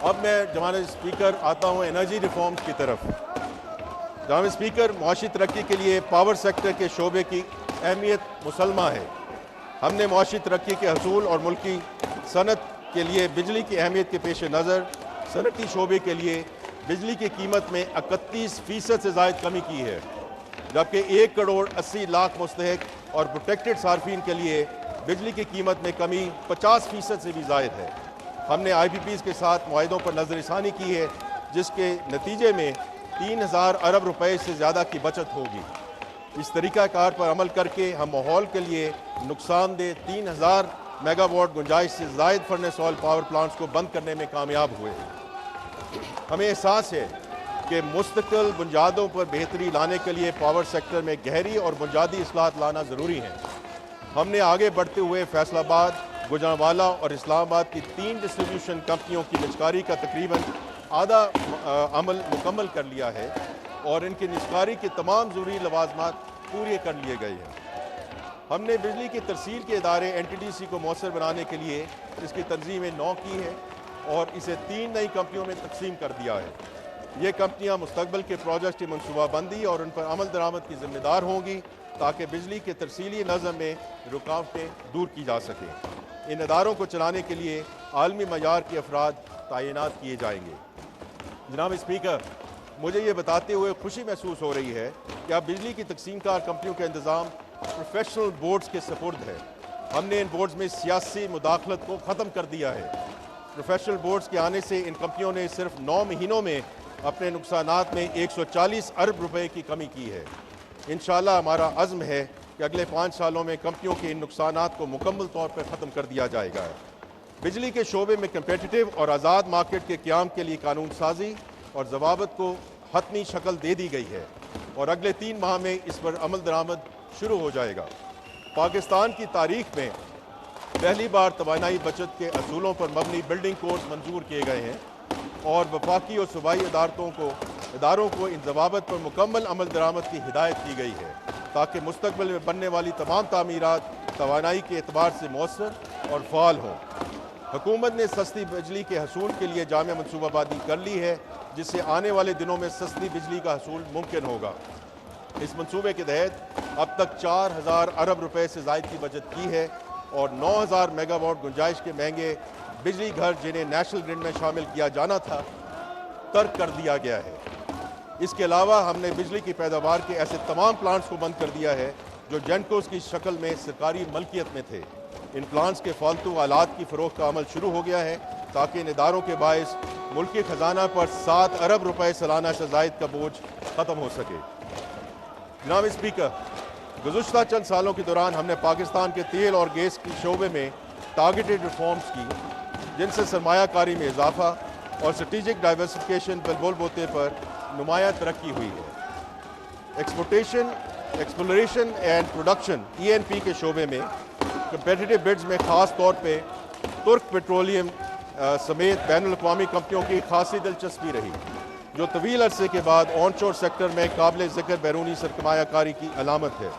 اب میں جناب اسپیکر آتا ہوں انرجی ریفارمز کی طرف۔ جناب اسپیکر، معاشی ترقی کے لیے پاور سیکٹر کے شعبے کی اہمیت مسلمہ ہے۔ ہم نے معاشی ترقی کے حصول اور ملکی صنعت کے لیے بجلی کی اہمیت کے پیش نظر صنعتی شعبے کے لیے بجلی کی قیمت میں 31% سے زائد کمی کی ہے، جبکہ 1 کروڑ 80 لاکھ مستحق اور پروٹیکٹڈ صارفین کے لیے بجلی کی قیمت میں کمی 50% سے بھی زائد ہے۔ ہم نے آئی پی پیز کے ساتھ معاہدوں پر نظر ثانی کی ہے، جس کے نتیجے میں 3000 ارب روپے سے زیادہ کی بچت ہوگی۔ اس طریقہ کار پر عمل کر کے ہم ماحول کے لیے نقصان دہ 3000 میگا واٹ گنجائش سے زائد فرنس آئل پاور پلانٹس کو بند کرنے میں کامیاب ہوئے۔ ہمیں احساس ہے کہ مستقل بنیادوں پر بہتری لانے کے لیے پاور سیکٹر میں گہری اور بنیادی اصلاحات لانا ضروری ہیں۔ ہم نے آگے بڑھتے ہوئے فیصل آباد، گوجرانوالہ اور اسلام آباد کی 3 ڈسٹریبیوشن کمپنیوں کی نجکاری کا تقریباً آدھا عمل مکمل کر لیا ہے اور ان کی نجکاری کے تمام ضروری لوازمات پورے کر لیے گئے ہیں۔ ہم نے بجلی کی ترسیل کے ادارے این ٹی ڈی سی کو مؤثر بنانے کے لیے اس کی تنظیم نو کی ہے اور اسے 3 نئی کمپنیوں میں تقسیم کر دیا ہے۔ یہ کمپنیاں مستقبل کے پروجیکٹ کی منصوبہ بندی اور ان پر عمل درآمد کی ذمہ دار ہوں گی تاکہ بجلی کے ترسیلی نظم میں رکاوٹیں دور کی جا سکیں۔ ان اداروں کو چلانے کے لیے عالمی معیار کے افراد تعینات کیے جائیں گے۔ جناب اسپیکر، مجھے یہ بتاتے ہوئے خوشی محسوس ہو رہی ہے کہ اب بجلی کی تقسیم کار کمپنیوں کا انتظام پروفیشنل بورڈز کے سپرد ہے۔ ہم نے ان بورڈز میں سیاسی مداخلت کو ختم کر دیا ہے۔ پروفیشنل بورڈز کے آنے سے ان کمپنیوں نے صرف 9 مہینوں میں اپنے نقصانات میں 140 ارب روپے کی کمی کی ہے۔ انشاءاللہ ہمارا عزم ہے کہ اگلے 5 سالوں میں کمپنیوں کے ان نقصانات کو مکمل طور پر ختم کر دیا جائے گا۔ بجلی کے شعبے میں کمپیٹیٹو اور آزاد مارکیٹ کے قیام کے لیے قانون سازی اور ضوابط کو حتمی شکل دے دی گئی ہے اور اگلے 3 ماہ میں اس پر عمل درآمد شروع ہو جائے گا۔ پاکستان کی تاریخ میں پہلی بار توانائی بچت کے اصولوں پر مبنی بلڈنگ کوڈز منظور کیے گئے ہیں اور وفاقی اور صوبائی اداروں کو ان ضوابط پر مکمل عمل درآمد کی ہدایت کی گئی ہے تاکہ مستقبل میں بننے والی تمام تعمیرات توانائی کے اعتبار سے مؤثر اور فعال ہوں۔ حکومت نے سستی بجلی کے حصول کے لیے جامع منصوبہ بندی کر لی ہے، جس سے آنے والے دنوں میں سستی بجلی کا حصول ممکن ہوگا۔ اس منصوبے کے تحت اب تک 4000 ارب روپے سے زائد کی بچت کی ہے اور 9000 میگا واٹ گنجائش کے مہنگے بجلی گھر جنہیں نیشنل گرڈ میں شامل کیا جانا تھا ترک کر دیا گیا ہے۔ اس کے علاوہ ہم نے بجلی کی پیداوار کے ایسے تمام پلانٹس کو بند کر دیا ہے جو جینکوز کی شکل میں سرکاری ملکیت میں تھے۔ ان پلانٹس کے فالتو آلات کی فروخت کا عمل شروع ہو گیا ہے تاکہ ان اداروں کے باعث ملکی خزانہ پر 7 ارب روپے سالانہ سے زائد کا بوجھ ختم ہو سکے۔ جناب اسپیکر، گزشتہ چند سالوں کے دوران ہم نے پاکستان کے تیل اور گیس کے شعبے میں ٹارگیٹڈ ریفارمز کی، جن سے سرمایہ کاری میں اضافہ اور اسٹریٹجک ڈائیورسفیکیشن بل بوتے پر نمایاں ترقی ہوئی ہے۔ ایکسپلوریشن اینڈ پروڈکشن (ENP) کے شعبے میں کمپیٹیٹو بڈز میں خاص طور پہ ترک پیٹرولیم سمیت بین الاقوامی کمپنیوں کی خاصی دلچسپی رہی، جو طویل عرصے کے بعد آن شور سیکٹر میں قابل ذکر بیرونی سرمایہ کاری کی علامت ہے۔